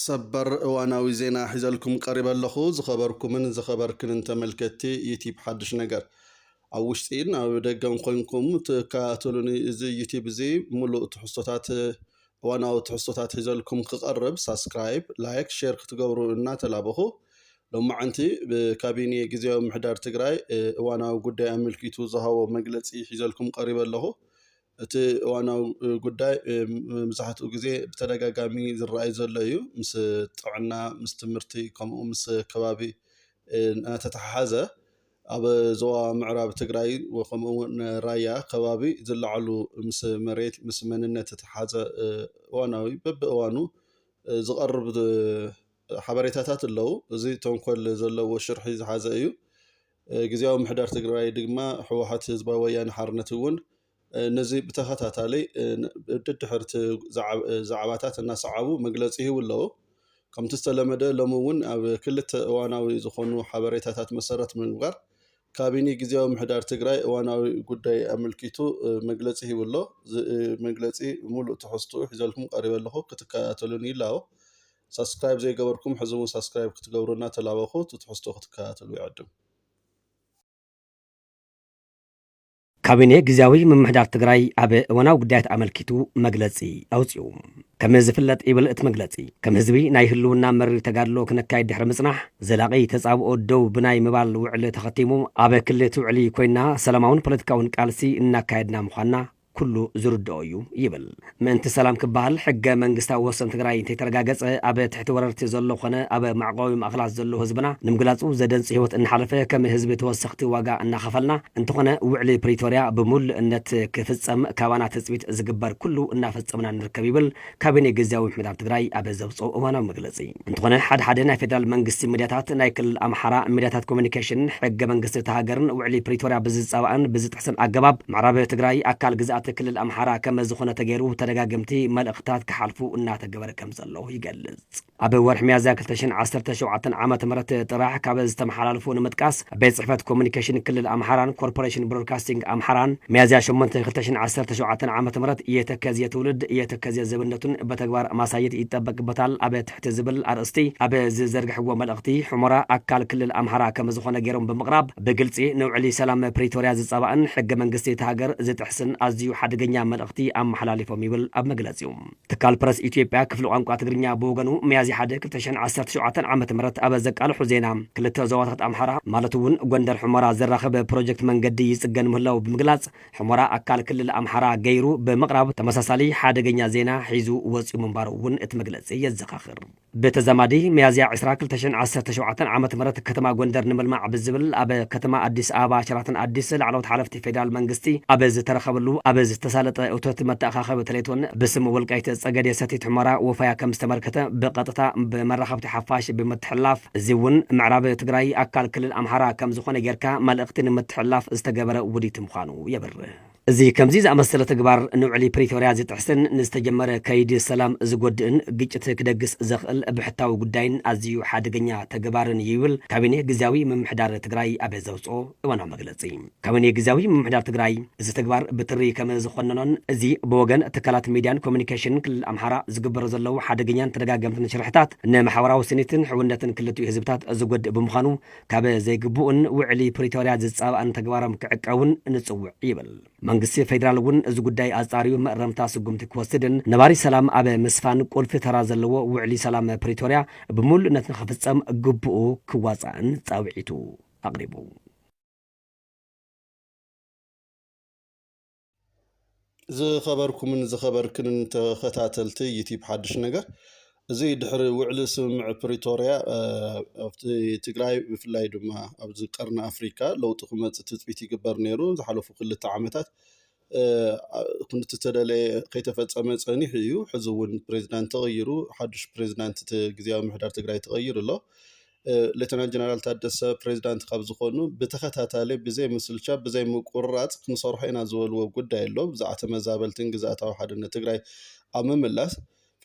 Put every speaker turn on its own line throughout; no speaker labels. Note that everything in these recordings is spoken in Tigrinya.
ሰበር እዋናዊ ዜና ሒዘልኩም ቀሪበ ኣለኹ ዝኸበርኩምን ዝኸበርክንን ተመልከቲ ዩቲብ ሓድሽ ነገር ኣብ ውሽጢን ኣብ ደገን ኮይንኩም ትከታተሉኒ እዚ ዩቲብ እዚ ሙሉእ ትሕዝቶታት እዋናዊ ትሕዝቶታት ሒዘልኩም ክቐርብ ሳብስክራይብ ላይክ ሼር ክትገብሩ እናተላበኹ ሎማዓንቲ ብካቢኔ ጊዜያዊ ምሕዳር ትግራይ እዋናዊ ጉዳይ ኣመልኪቱ ዝሃቦ መግለፂ ሒዘልኩም ቀሪበ ኣለኹ እቲ እዋናዊ ጉዳይ መብዛሕትኡ ግዜ ብተደጋጋሚ ዝረኣይ ዘሎ እዩ ምስ ጥዕና ምስ ትምህርቲ ከምኡ ምስ ከባቢ እናተተሓሓዘ ኣብ ዞባ ምዕራብ ትግራይ ወከምኡ ራያ ከባቢ ዝለዓሉ ምስ መሬት ምስ መንነት ተተሓሓዘ እዋናዊ በብእዋኑ ዝቐርብ ሓበሬታታት ኣለዉ እዚ ተንኮል ዘለዎ ሽርሒ ዝሓዘ እዩ ጊዜያዊ ምሕዳር ትግራይ ድማ ሕወሓት ህዝባዊ ወያነ ሓርነት እውን ነዚ ብተኸታታሊ ድድሕርቲ ዛዕባታት እናሰዓቡ መግለፂ ይህቡ ኣለዉ ከምቲ ዝተለመደ ሎሚ እውን ኣብ ክልተ እዋናዊ ዝኾኑ ሓበሬታታት መሰረት ምግባር ካቢኔ ጊዜያዊ ምሕዳር ትግራይ እዋናዊ ጉዳይ ኣመልኪቱ መግለፂ ይህቡ ኣሎ መግለፂ ሙሉእ ትሕዝትኡ ሒዘልኩም ቀሪበ ኣለኹ ክትከታተሉኒ ኢላዎ ሳብስክራይብ ዘይገበርኩም ሕዚ እውን ሳብስክራይብ ክትገብሩና ተላበኹ ትሕዝቶ ክትከታተሉ ይዕድም
ካቢኔ ጊዜያዊ ምምሕዳር ትግራይ ኣብ እዋናዊ ጉዳያት ኣመልኪቱ መግለፂ ኣውፅኡ ከም ዝፍለጥ ይብል እቲ መግለፂ ከም ህዝቢ ናይ ህልውና መሪ ተጋድሎ ክነካይድ ድሕሪ ምጽናሕ ዘላቒ ተጻብኦ ደው ብናይ ምባል ውዕሊ ተኸቲሙ ኣብ ክልል ውዕሊ ኮይና ሰላማውን ፖለቲካውን ቃልሲ እናካየድና ምዃንና ኩሉ ዝርድኦ እዩ ይብል ምእንቲ ሰላም ክበሃል ሕገ መንግስታዊ ወሰን ትግራይ እንተይተረጋገፀ ኣብ ትሕቲ ወረርቲ ዘሎ ኮነ ኣብ ማዕቆቢ ማእኸላት ዘሎ ህዝብና ንምግላፁ ዘደንፂ ህይወት እናሓለፈ ከም ህዝቢ ተወሰኽቲ ዋጋ እናኸፈልና እንተኾነ ውዕሊ ፕሪቶርያ ብምሉእነት ክፍፀም ካባና ተፅቢት ዝግበር ኩሉ እናፈፀምና ንርከብ ይብል ካቢኔ ጊዜያዊ ምሕዳር ትግራይ ኣብ ዘውፅኦ እዋናዊ መግለፂ እንተኾነ ሓደ ናይ ፌደራል መንግስቲ ሚድያታት ናይ ክልል ኣምሓራ ሚድያታት ኮሙኒኬሽን ሕገ መንግስቲ እቲ ሃገርን ውዕሊ ፕሪቶርያ ብዝፀባእን ብዝጥሕስን ኣገባብ ምዕራብ ትግራይ ኣካል ግዛኣት ክልል ኣምሓራ ከም ዝኾነ ተገይሩ ተደጋገምቲ መልእኽትታት ክሓልፉ እናተገበረ ከም ዘሎ ይገልጽ ኣብ ወርሒ ሚያዝያ 2017 ዓመተ ምህረት ጥራሕ ካብ ዝተመሓላለፉ ንምጥቃስ ቤት ጽሕፈት ኮሙኒኬሽን ክልል ኣምሓራን ኮርፖሬሽን ብሮድካስቲንግ ኣምሓራን ሚያዝያ 8 2017 ዓመተ ምህረት የተከዝየ ትውልድ የተከዝየ ዘብነቱን በተግባር ማሳየት ይጠበቅበታል ኣብ ትሕቲ ዝብል ኣርእስቲ ኣብ ዝዘርግሕዎ መልእኽቲ ሕሞራ ኣካል ክልል ኣምሓራ ከም ዝኾነ ገይሮም ብምቕራብ ብግልፂ ንውዕሊ ሰላም ፕሪቶርያ ዝፀባእን ሕገ መንግስቲ እቲ ሃገር ዝጥሕስን ኣዝዩ ሓደገኛ መልእኽቲ ኣመሓላሊፎም ይብል ኣብ መግለፂኡ ትካል ፕረስ ኢትዮጵያ ክፍሊ ቋንቋ ትግርኛ ብወገኑ ሚያዝያ 1 2017 ዓመተ ምህረት ኣብ ዘቃልሑ ዜና ክልተ ዞባታት ኣምሓራ ማለት እውን ጎንደር ሕሞራ ዘራኸበ ፕሮጀክት መንገዲ ይጽገን ምህላው ብምግላጽ ሕሞራ ኣካል ክልል ኣምሓራ ገይሩ ብምቕራብ ተመሳሳሊ ሓደገኛ ዜና ሒዙ ወፂኡ ምንባሩ እውን እቲ መግለፂ የዘኻኽር በተዘማዲ ሚያዝያ 20 2017 ዓመተ ምህረት ከተማ ጎንደር ንምልማዕ ብዝብል ኣብ ከተማ አዲስ አበባ ሸራተን አዲስ ላዕለዎት ሓለፍቲ ፌደራል መንግስቲ ኣብ ዝተረኸበሉ ኣብ ዝተሳለጠ እቶት መተኣኻኸቢ ተሌቶን ብስም ወልቃይት ጸገዴ ሰቲት ሕሞራ ወፋያ ከም ዝተመርከተ ብቐጥታ ብመራኸብቲ ሓፋሽ ብምትሕላፍ እዚ እውን ምዕራብ ትግራይ ኣካል ክልል ኣምሓራ ከም ዝኾነ ጌርካ መልእኽቲ ንምትሕላፍ ዝተገበረ ውዲት ምዃኑ የብርህ እዚ ከምዚ ዝኣመሰለ ተግባር ንውዕሊ ፕሪቶርያ ዝጥሕስን ንዝተጀመረ ከይዲ ሰላም ዝጎድእን ግጭት ክደግስ ዘኽእል ብሕታዊ ጉዳይን ኣዝዩ ሓደገኛ ተግባርን ይብል ካቢኔ ጊዜያዊ ምምሕዳር ትግራይ ኣብ ዘውፅኦ እዋናዊ መግለፂ ካቢኔ ጊዜያዊ ምምሕዳር ትግራይ እዚ ተግባር ብጥሪ ከም ዝኾነኖን እዚ ብወገን ትካላት ሚድያን ኮሙኒኬሽን ክልል ኣምሓራ ዝግበሩ ዘለዉ ሓደገኛን ተደጋገምትን ሽርሕታት ንማሕበራዊ ስኒትን ሕውነትን ክልቲኡ ህዝብታት ዝጎድእ ብምዃኑ ካብ ዘይግቡእን ውዕሊ ፕሪቶርያ ዝፀባእን ተግባሮም ክዕቀቡን ንጽውዕ ይብል መንግስቲ ፌደራል እውን እዚ ጉዳይ ኣጻሪዩ መእረምታ ስጉምቲ ክወስድን ነባሪ ሰላም ኣብ ምስፋን ቁልፊ ተራ ዘለዎ ውዕሊ ሰላም ፕሪቶርያ ብምሉእነት ንኽፍጸም ግቡኡ ክዋጻእን ጻውዒቱ ኣቕሪቡ
ዝኸበርኩምን ዝኸበርክንን ተኸታተልቲ ዩቲብ ሓድሽ ነገር እዚ ድሕሪ ውዕሊ ስምምዕ ፕሪቶርያ ኣብቲ ትግራይ ብፍላይ ድማ ኣብዚ ቀርኒ ኣፍሪካ ለውጢ ክመፅእ ትፅቢት ይግበር ነይሩ ዝሓለፉ 2 ዓመታት ኩነቱ ተደለየ ከይተፈፀመ ፀኒሑ እዩ ሕዚ እውን ፕሬዚዳንት ተቐይሩ ሓዱሽ ፕሬዚዳንት ጊዜያዊ ምሕዳር ትግራይ ተቐይሩ ኣሎ ሌተናንት ጀነራል ታደሰ ፕሬዚዳንት ካብ ዝኾኑ ብተኸታታሊ ብዘይ ምስልቻ ብዘይ ምቁርራፅ ክንሰርሖ ኢና ዝበልዎ ጉዳይ ኣሎ ብዛዕባ ተመዛበልትን ግዝኣታዊ ሓድነት ትግራይ ኣብ ምምላስ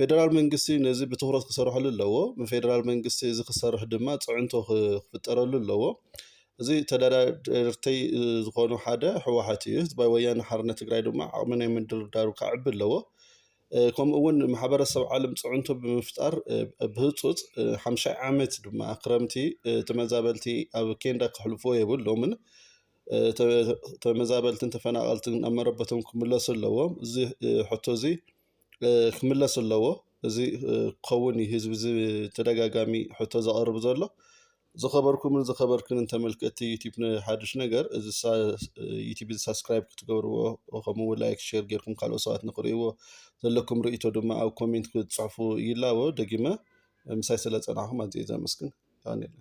ፌደራል መንግስቲ ነዚ ብትኩረት ክሰርሐሉ ኣለዎ ፌደራል መንግስቲ እዚ ክሰርሕ ድማ ፅዕንቶ ክፍጠረሉ ኣለዎ እዚ ተዳዳርተይ ዝኾኑ ሓደ ሕወሓት እዩ ህዝባዊ ወያነ ሓርነት ትግራይ ድማ ዓቕሚ ናይ ምድርዳሩ ከዕቢ ኣለዎ ከምኡ እውን ማሕበረሰብ ዓለም ፅዕንቶ ብምፍጣር ብህፁፅ 50 ዓመት ድማ ክረምቲ ተመዛበልቲ ኣብ ኬንዳ ክሕልፎ የብሎምን ተመዛበልትን ተፈናቀልትን ኣብ መረበቶም ክምለሱ ኣለዎም እዚ ሕቶ እዚ ክምለስ ኣለዎ እዚ ክኸውን ህዝቢ ተደጋጋሚ ሕቶ ዘቕርብ ዘሎ ዝኸበርኩምን ዝኸበርክንን ተመልከቲ ዩቲዩብ ሓድሽ ነገር እዚ ዩቲዩብ ሳብስክራይብ ክትገብርዎ ከምኡ ላይክ ሼር ጌርኩም ካልኦት ሰባት ንኽሪእዎ ዘለኩም ርእይቶ ድማ ኣብ ኮሜንት ክትፅሕፉ ይላዎ ደጊመ ምሳይ ስለ ፀናሕኩም ኣዝየ ዘመስግን ይኹን።